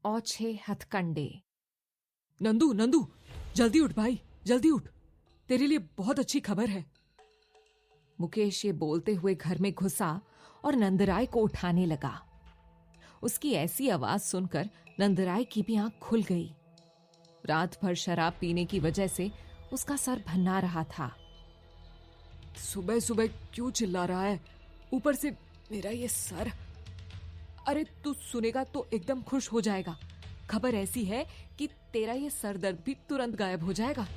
औछे हथकंडे। नंदू नंदू, जल्दी उठ भाई, जल्दी उठ, तेरे लिए बहुत अच्छी खबर है। मुकेश ये बोलते हुए घर में घुसा और नंदराय को उठाने लगा। उसकी ऐसी आवाज सुनकर नंदराय की भी आंख खुल गई। रात भर शराब पीने की वजह से उसका सर भन्ना रहा था। सुबह सुबह क्यों चिल्ला रहा है? ऊपर से मेरा ये सर। अरे तू सुनेगा तो एकदम खुश हो जाएगा। खबर ऐसी है कि तेरा ये सर दर्द भी तुरंत गायब हो जाएगा।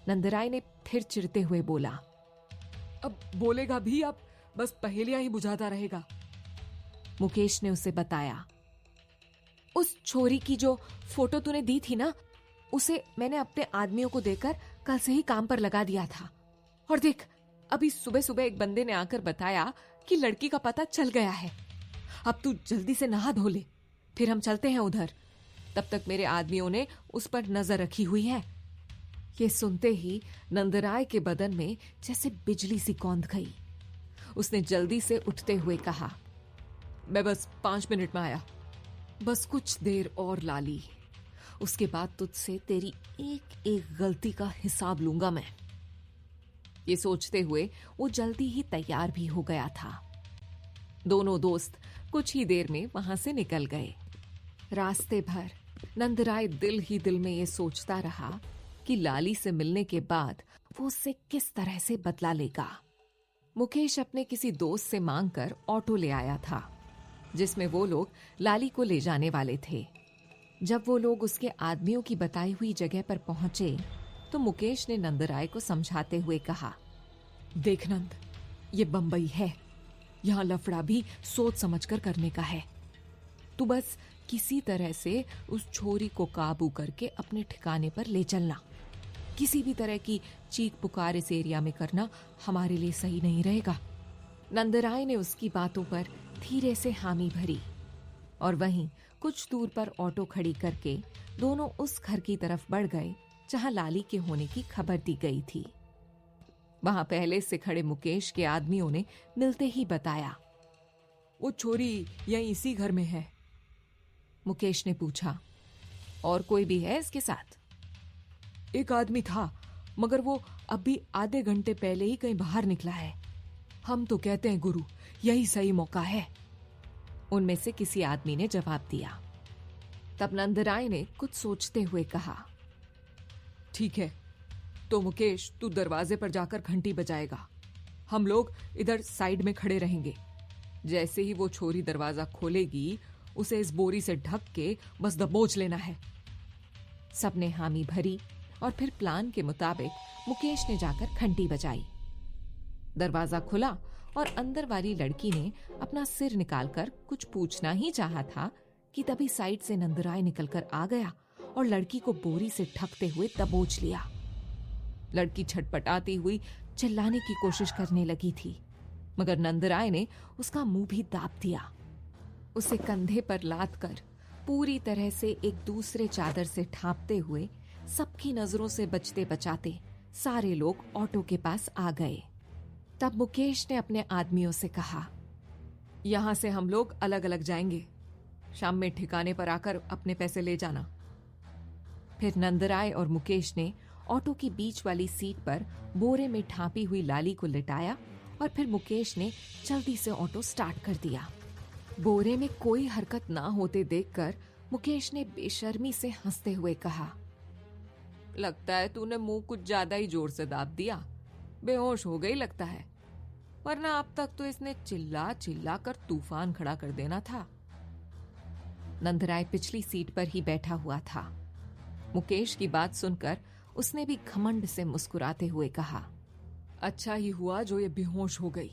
नंदराय ने फिर चिढ़ते हुए बोला। अब बोलेगा भी, अब बस पहेलियां ही बुझाता रहेगा। मुकेश ने उसे बताया। उस छोरी की जो फोटो तूने दी थी ना, उसे मैंने अपने आदमियों को देकर कल से ही काम पर लगा दिया था। और देख, अभी सुबह सुबह एक बंदे ने आकर बताया कि लड़की का पता चल गया है। अब तू जल्दी से नहा धो ले, फिर हम चलते हैं उधर। तब तक मेरे आदमियों ने उस पर नजर रखी हुई है। ये सुनते ही नंदराय के बदन में जैसे बिजली सी कौंध गई। उसने जल्दी से उठते हुए कहा, मैं बस 5 मिनट में आया। बस कुछ देर और लाली, उसके बाद तुझसे तेरी एक एक गलती का हिसाब लूंगा मैं। ये सोचते हुए वो जल्दी ही तैयार भी हो गया था। दोनों दोस्त कुछ ही देर में वहां से निकल गए। रास्ते भर नंदराय दिल ही दिल में ये सोचता रहा कि लाली से मिलने के बाद वो उससे किस तरह से बदला लेगा। मुकेश अपने किसी दोस्त से मांगकर ऑटो ले आया था, जिसमें वो लोग लाली को ले जाने वाले थे। जब वो लोग उसके आदमियों की बताई हुई जगह पर पहुंचे तो मुकेश ने नंदराय को समझाते हुए कहा, देख नंद, ये बंबई है, यहां लफड़ा भी सोच समझकर करने का है। तू बस किसी तरह से उस छोरी को काबू करके अपने ठिकाने पर ले चलना। किसी भी तरह की चीख पुकार इस एरिया में करना हमारे लिए सही नहीं रहेगा। नंदराय ने उसकी बातों पर धीरे से हामी भरी और वहीं कुछ दूर पर ऑटो खड़ी करके दोनों उस घर की तरफ बढ़ गए जहां लाली के होने की खबर दी गई थी। वहां पहले से खड़े मुकेश के आदमियों ने मिलते ही बताया, वो छोरी यहीं इसी घर में है। मुकेश ने पूछा, और कोई भी है इसके साथ? एक आदमी था, मगर वो अभी आधे घंटे पहले ही कहीं बाहर निकला है। हम तो कहते हैं गुरु, यही सही मौका है। उनमें से किसी आदमी ने जवाब दिया। तब नंदराय ने कुछ सोचते हुए कहा, ठीक है, तो मुकेश तू दरवाजे पर जाकर घंटी बजाएगा, हम लोग इधर साइड में खड़े रहेंगे। जैसे ही वो छोरी दरवाजा खोलेगी, उसे इस बोरी से ढक के बस दबोच लेना है। सबने हामी भरी और फिर प्लान के मुताबिक मुकेश ने जाकर घंटी बजाई। दरवाजा खुला और अंदर वाली लड़की ने अपना सिर निकालकर कुछ पूछना ही चाहा था कि तभी साइड से नंदराय निकलकर आ गया और लड़की को बोरी से ढकते हुए दबोच लिया। लड़की छटपटाती हुई चिल्लाने की कोशिश करने लगी थी, मगर नंदराय ने उसका मुंह भी दाब दिया। उसे कंधे पर लाद कर पूरी तरह से एक दूसरे चादर से ढांपते हुए सबकी नजरों से बचते बचाते सारे लोग ऑटो के पास आ गए। तब मुकेश ने अपने आदमियों से कहा, यहां से हम लोग अलग अलग जाएंगे, शाम में ठिकाने पर आकर अपने पैसे ले जाना। फिर नंदराय और मुकेश ने ऑटो की बीच वाली सीट पर बोरे में ढांपी हुई लाली को लिटाया और फिर मुकेश ने जल्दी से ऑटो स्टार्ट कर दिया। बोरे में कोई हरकत ना होते देखकर मुकेश ने बेशर्मी से हंसते हुए कहा, लगता है तूने मुंह कुछ ज्यादा ही जोर से दाब दिया, बेहोश हो गई लगता है, वरना अब तक तो इसने चिल्ला चिल्ला कर तूफान खड़ा कर देना था। नंदराय पिछली सीट पर ही बैठा हुआ था। मुकेश की बात सुनकर उसने भी घमंड से मुस्कुराते हुए कहा, अच्छा ही हुआ जो ये बेहोश हो गई।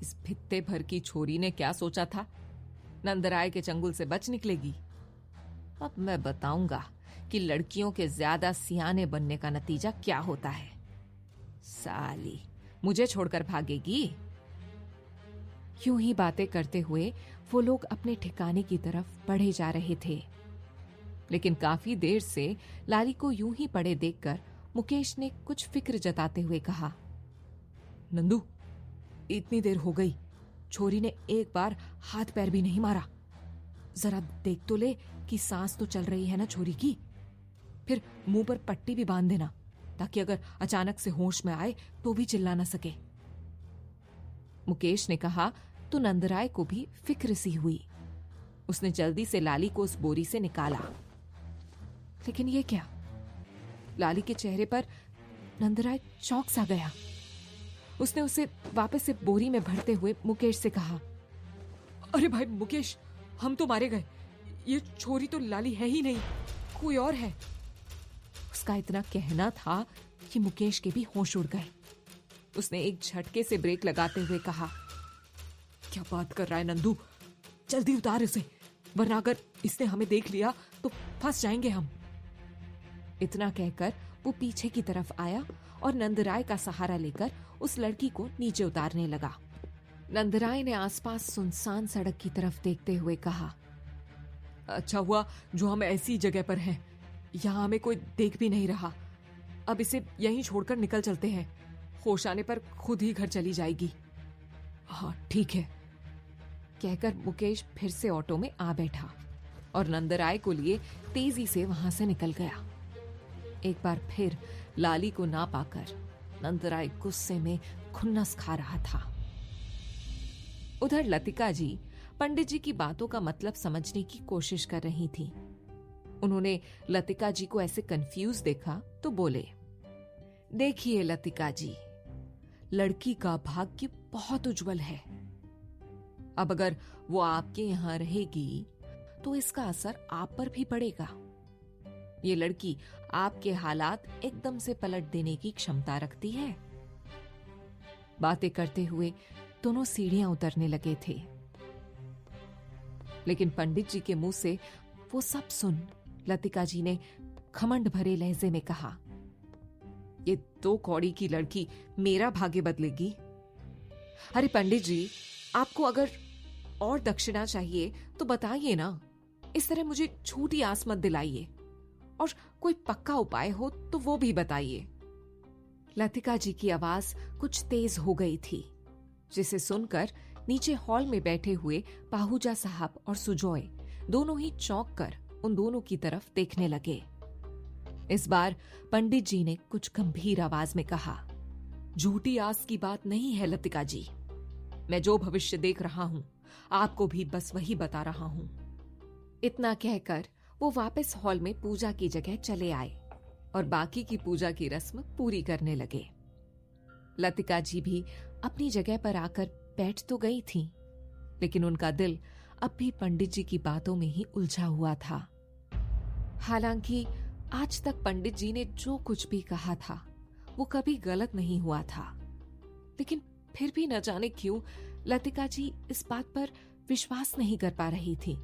इस भित्ते भर की छोरी ने क्या सोचा था, नंदराय के चंगुल से बच निकलेगी। अब मैं बताऊंगा कि लड़कियों के ज्यादा सियाने बनने का नतीजा क्या होता है। साली मुझे छोड़कर भागेगी। यूं ही बातें करते हुए वो लोग अपने ठिकाने की तरफ बढ़े जा रहे थे, लेकिन काफी देर से लाली को यूं ही पड़े देखकर मुकेश ने कुछ फिक्र जताते हुए कहा, नंदू, इतनी देर हो गई, छोरी ने एक बार हाथ पैर भी नहीं मारा। जरा देख तो ले कि सांस तो चल रही है ना छोरी की। फिर मुंह पर पट्टी भी बांध देना ताकि अगर अचानक से होश में आए तो भी चिल्ला ना सके। मुकेश ने कहा तो नंदराय को भी फिक्र सी हुई। उसने जल्दी से लाली को उस बोरी से निकाला। लेकिन ये क्या? लाली के चेहरे पर नंदराय चौंक सा गया। उसने उसे वापस से बोरी में भरते हुए मुकेश से कहा, अरे भाई मुकेश, हम तो मारे गए। ये छोरी तो लाली है ही नहीं, कोई और है। उसका इतना कहना था कि मुकेश के भी होश उड़ गए। उसने एक झटके से ब्रेक लगाते हुए कहा, क्या बात कर रहा है नंदू, जल्दी उतार इसे, वरना अगर इसने हमें देख लिया तो फंस जाएंगे हम। इतना कहकर वो पीछे की तरफ आया और नंदराय का सहारा लेकर उस लड़की को नीचे उतारने लगा। नंदराय ने आसपास सुनसान सड़क की तरफ देखते हुए कहा, अच्छा हुआ जो हम ऐसी जगह पर हैं, यहाँ हमें कोई देख भी नहीं रहा। अब इसे यहीं छोड़कर निकल चलते हैं, होश आने पर खुद ही घर चली जाएगी। हाँ ठीक है, कहकर मुकेश फिर से ऑटो में आ बैठा और नंदराय को लिए तेजी से वहां से निकल गया। एक बार फिर लाली को ना पाकर नंदराय गुस्से में खुन्नस खा रहा था। उधर लतिका जी पंडित जी की बातों का मतलब समझने की कोशिश कर रही थी। उन्होंने लतिका जी को ऐसे कंफ्यूज देखा तो बोले, देखिए लतिका जी, लड़की का भाग्य बहुत उज्जवल है। अब अगर वो आपके यहां रहेगी तो इसका असर आप पर भी पड़ेगा। ये लड़की आपके हालात एकदम से पलट देने की क्षमता रखती है। बातें करते हुए दोनों सीढ़ियां उतरने लगे थे, लेकिन पंडित जी के मुंह से वो सब सुन लतिका जी ने घमंड भरे लहजे में कहा, ये 2 कौड़ी की लड़की मेरा भाग्य बदलेगी? अरे पंडित जी, आपको अगर और दक्षिणा चाहिए तो बताइए ना, इस तरह मुझे झूठी आस मत दिलाइए, और कोई पक्का उपाय हो तो वो भी बताइए। लतिका जी की आवाज कुछ तेज हो गई थी, जिसे सुनकर नीचे हॉल में बैठे हुए पाहूजा साहब और सुजॉय दोनों ही चौंक कर उन दोनों की तरफ देखने लगे। इस बार पंडित जी ने कुछ गंभीर आवाज में कहा, झूठी आस की बात नहीं है लतिका जी, मैं जो भविष्य देख रहा हूं आपको भी बस वही बता रहा हूं। इतना कहकर वो वापस हॉल में पूजा की जगह चले आए और बाकी की पूजा की रस्म पूरी करने लगे। लतिका जी भी अपनी जगह पर आकर बैठ तो गई थी, लेकिन उनका दिल अब भी पंडित जी की बातों में ही उलझा हुआ था। हालांकि आज तक पंडित जी ने जो कुछ भी कहा था वो कभी गलत नहीं हुआ था, लेकिन फिर भी न जाने क्यों लतिका जी इस बात पर विश्वास नहीं कर पा रही थी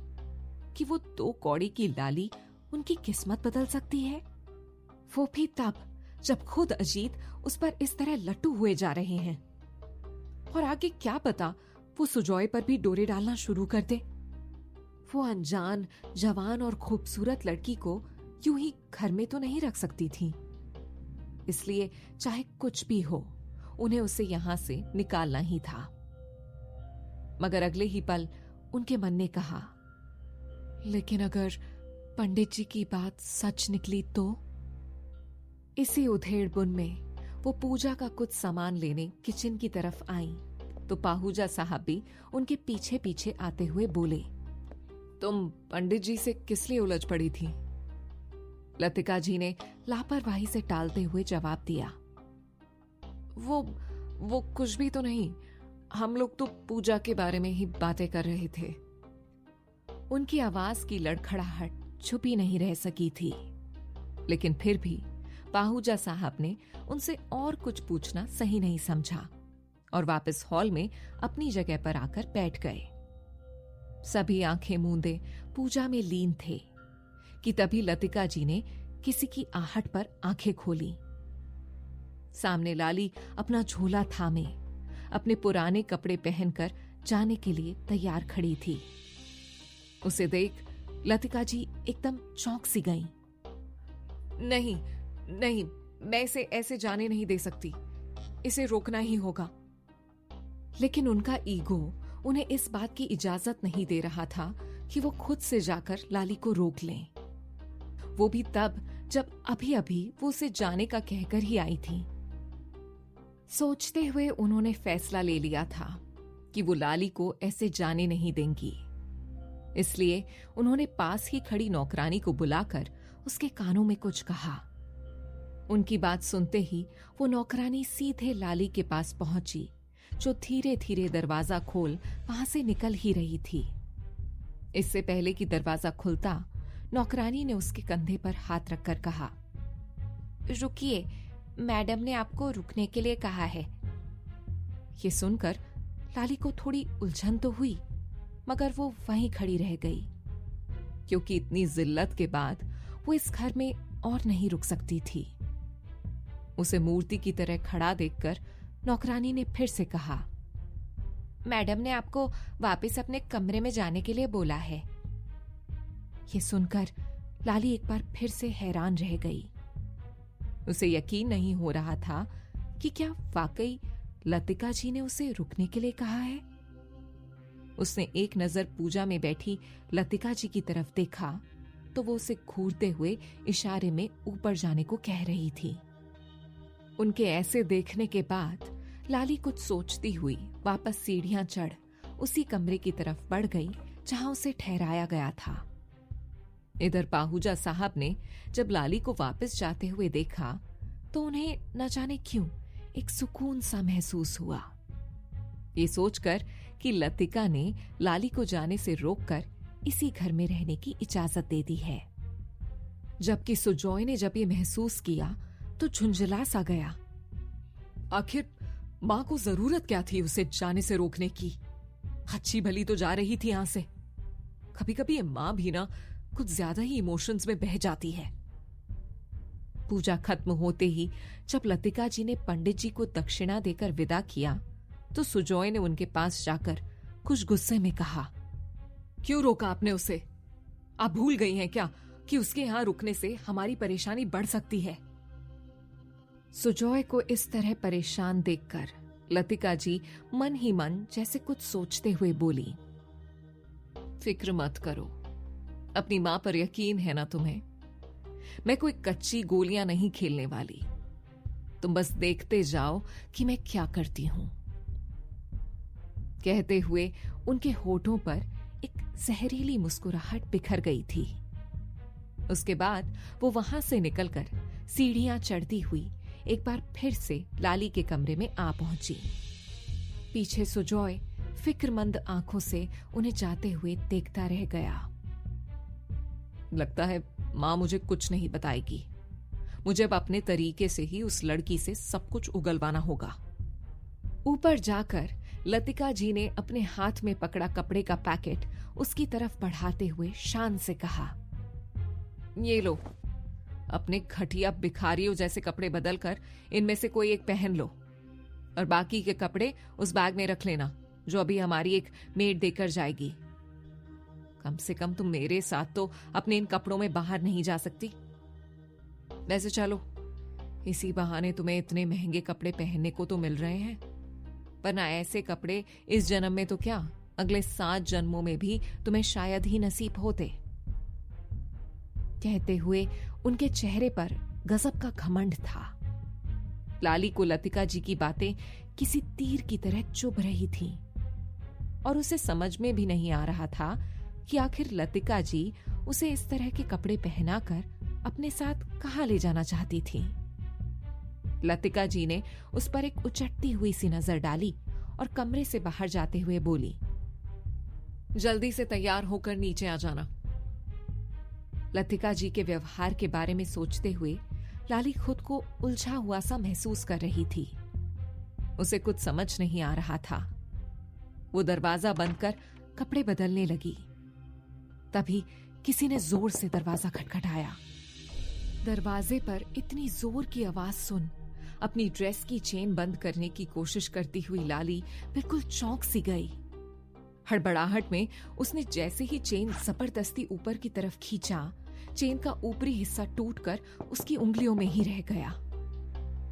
कि वो 2 कौड़ी की लाली उनकी किस्मत बदल सकती है। वो भी तब जब खुद अजीत उस पर इस तरह लट्टू हुए जा रहे हैं। और आगे क्या पता वो सुजॉय पर भी डोरे डालना शुरू कर दे। वो अनजान, जवान और खूबसूरत लड़की को यूं ही घर में तो नहीं रख सकती थी, इसलिए चाहे कुछ भी हो उन्हें उसे यहां से निकालना ही था। मगर अगले ही पल उनके मन ने कहा, लेकिन अगर पंडित जी की बात सच निकली तो? इसी उधेड़-बुन में वो पूजा का कुछ सामान लेने किचन की तरफ आई तो पाहूजा साहब भी उनके पीछे पीछे आते हुए बोले, तुम पंडित जी से किस लिए उलझ पड़ी थी? लतिका जी ने लापरवाही से टालते हुए जवाब दिया, वो कुछ भी तो नहीं, हम लोग तो पूजा के बारे में ही बातें कर रहे थे। उनकी आवाज की लड़खड़ाहट छुपी नहीं रह सकी थी, लेकिन फिर भी पाहूजा साहब ने उनसे और कुछ पूछना सही नहीं समझा और वापस हॉल में अपनी जगह पर आकर बैठ गए। सभी आंखें मूंदे पूजा में लीन थे कि तभी लतिका जी ने किसी की आहट पर आंखें खोली। सामने लाली अपना झोला थामे अपने पुराने कपड़े पहनकर जाने के लिए तैयार खड़ी थी। उसे देख लतिका जी एकदम चौंक सी गईं। नहीं नहीं, मैं इसे ऐसे जाने नहीं दे सकती, इसे रोकना ही होगा। लेकिन उनका ईगो उन्हें इस बात की इजाजत नहीं दे रहा था कि वो खुद से जाकर लाली को रोक लें, वो भी तब जब अभी अभी वो उसे जाने का कहकर ही आई थी। सोचते हुए उन्होंने फैसला ले लिया था कि वो लाली को ऐसे जाने नहीं देंगी। इसलिए उन्होंने पास ही खड़ी नौकरानी को बुलाकर उसके कानों में कुछ कहा। उनकी बात सुनते ही वो नौकरानी सीधे लाली के पास पहुंची, जो धीरे धीरे दरवाजा खोल वहां से निकल ही रही थी। इससे पहले कि दरवाजा खुलता, नौकरानी ने उसके कंधे पर हाथ रखकर कहा, रुकिए, मैडम ने आपको रुकने के लिए कहा है। ये सुनकर लाली को थोड़ी उलझन तो हुई, मगर वो वहीं खड़ी रह गई, क्योंकि इतनी जिल्लत के बाद वो इस घर में और नहीं रुक सकती थी। उसे मूर्ति की तरह खड़ा देखकर नौकरानी ने फिर से कहा, मैडम ने आपको वापस अपने कमरे में जाने के लिए बोला है। ये सुनकर लाली एक बार फिर से हैरान रह गई। उसे यकीन नहीं हो रहा था कि क्या वाकई लतिका जी ने उसे रुकने के लिए कहा है। उसने एक नजर पूजा में बैठी लतिका जी की तरफ देखा तो वो उसे घूरते हुए इशारे में ऊपर जाने को कह रही थी। उनके ऐसे देखने के बाद लाली कुछ सोचती हुई वापस सीढ़ियां चढ़ उसी कमरे की तरफ बढ़ गई जहां उसे ठहराया गया था। इधर पाहूजा साहब ने जब लाली को वापस जाते हुए देखा तो उन्हें न जाने क्यों एक सुकून सा महसूस हुआ, ये सोचकर कि लतिका ने लाली को जाने से रोककर इसी घर में रहने की इजाजत दे दी है। जबकि सुजॉय ने जब ये महसूस किया तो झुंझला सा गया। आखिर मां को जरूरत क्या थी उसे जाने से रोकने की? अच्छी भली तो जा रही थी यहां से। कभी कभी ये मां भी ना कुछ ज्यादा ही इमोशंस में बह जाती है। पूजा खत्म होते ही जब लतिका जी ने पंडित जी को दक्षिणा देकर विदा किया तो सुजॉय ने उनके पास जाकर कुछ गुस्से में कहा, क्यों रोका आपने उसे? आप भूल गई हैं क्या कि उसके यहां रुकने से हमारी परेशानी बढ़ सकती है? सुजॉय को इस तरह परेशान देखकर लतिका जी मन ही मन जैसे कुछ सोचते हुए बोली, फिक्र मत करो, अपनी मां पर यकीन है ना तुम्हें? मैं कोई कच्ची गोलियां नहीं खेलने वाली। तुम बस देखते जाओ कि मैं क्या करती हूं। कहते हुए उनके होठों पर एक जहरीली मुस्कुराहट बिखर गई थी। उसके बाद वो वहां से निकलकर सीढ़ियां चढ़ती हुई एक बार फिर से लाली के कमरे में आ पहुंची। पीछे सुजॉय फिक्रमंद आंखों से उन्हें जाते हुए देखता रह गया। लगता है मां मुझे कुछ नहीं बताएगी। मुझे अब अपने तरीके से ही उस लड़की से सब कुछ उगलवाना होगा। ऊपर जाकर लतिका जी ने अपने हाथ में पकड़ा कपड़े का पैकेट उसकी तरफ बढ़ाते हुए शान से कहा, ये लो, अपने घटिया भिखारियों जैसे कपड़े बदलकर इनमें से कोई एक पहन लो और बाकी के कपड़े उस बैग में रख लेना जो अभी हमारी एक मेड देकर जाएगी। कम से कम तुम मेरे साथ तो अपने इन कपड़ों में बाहर नहीं जा सकती। वैसे चलो, इसी बहाने तुम्हें इतने महंगे कपड़े पहनने को तो मिल रहे हैं, वरना ऐसे कपड़े इस जन्म में तो क्या, अगले 7 जन्मों में भी तुम्हें शायद ही नसीब होते। कहते हुए उनके चेहरे पर गजब का घमंड था। लाली को लतिका जी की बातें किसी तीर की तरह चुभ रही थीं और उसे समझ में भी नहीं आ रहा था कि आखिर लतिका जी उसे इस तरह के कपड़े पहनाकर अपने साथ कहां ले जाना चाहती थी। लतिका जी ने उस पर एक उचटती हुई सी नजर डाली और कमरे से बाहर जाते हुए बोली, जल्दी से तैयार होकर नीचे आ जाना। लतिका जी के व्यवहार के बारे में सोचते हुए लाली खुद को उलझा हुआ सा महसूस कर रही थी। उसे कुछ समझ नहीं आ रहा था। वो दरवाजा बंद कर कपड़े बदलने लगी। तभी किसी ने जोर से दरवाजा खटखटाया। दरवाजे पर इतनी जोर की आवाज सुन अपनी ड्रेस की चेन बंद करने की कोशिश करती हुई लाली बिल्कुल चौंक सी गई। हड़बड़ाहट में उसने जैसे ही चेन जबरदस्ती ऊपर की तरफ खींचा, चेन का ऊपरी हिस्सा टूटकर उसकी उंगलियों में ही रह गया।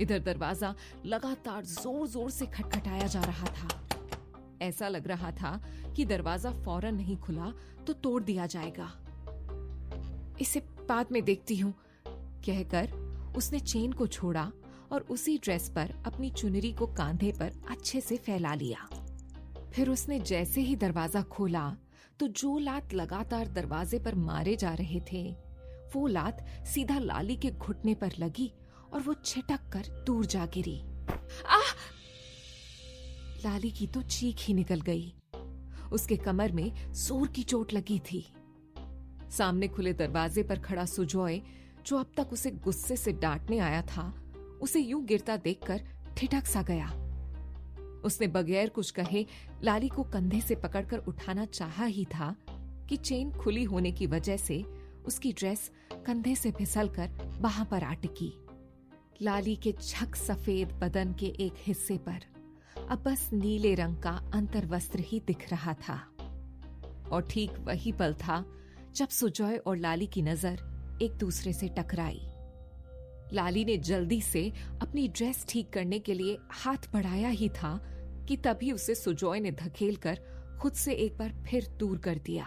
इधर दरवाजा लगातार जोर जोर से खटखटाया जा रहा था। ऐसा लग रहा था कि दरवाजा फौरन नहीं खुला तो तोड़ दिया जाएगा। इसे बाद में देखती हूँ, कहकर उसने चेन को छोड़ा और उसी ड्रेस पर अपनी चुनरी को कांधे पर अच्छे से फैला लिया। फिर उसने जैसे ही दरवाजा खोला तो जो लात लगातार दरवाजे पर मारे जा रहे थे, वो लात सीधा लाली के घुटने पर लगी और वो छिटक कर दूर जा गिरी। आह! लाली की तो चीख ही निकल गई। उसके कमर में जोर की चोट लगी थी। सामने खुले दरवाजे पर खड़ा सुजॉय, जो अब तक उसे गुस्से से डांटने आया था, उसे यूं गिरता देखकर ठिठक सा गया। उसने बगैर कुछ कहे लाली को कंधे से पकड़कर उठाना चाहा ही था कि चेन खुली होने की वजह से उसकी ड्रेस कंधे से फिसलकर वहां पर आ टिकी। लाली के झक सफेद बदन के एक हिस्से पर अब बस नीले रंग का अंतर्वस्त्र ही दिख रहा था। और ठीक वही पल था जब सुजॉय और लाली की नजर एक दूसरे से टकराई। लाली ने जल्दी से अपनी ड्रेस ठीक करने के लिए हाथ बढ़ाया ही था कि तभी उसे सुजॉय ने धकेलकर खुद से एक बार फिर दूर कर दिया।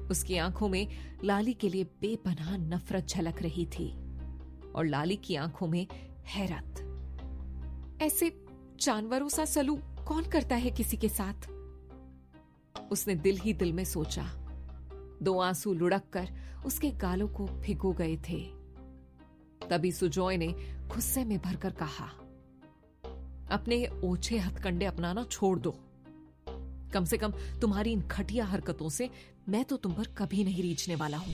उसकी आंखों में लाली के लिए बेपनाह नफरत झलक रही थी और लाली की आंखों में हैरत। ऐसे जानवरों सा सलूक कौन करता है किसी के साथ? उसने दिल ही दिल में सोचा। 2 आंसू लुढ़क कर उसके गालों को भिगो गए थे। तभी सुजॉय ने गुस्से में भरकर कहा, अपने ये ओछे हथकंडे अपनाना छोड़ दो। कम से कम तुम्हारी इन घटिया हरकतों से मैं तो तुम पर कभी नहीं रीझने वाला हूं।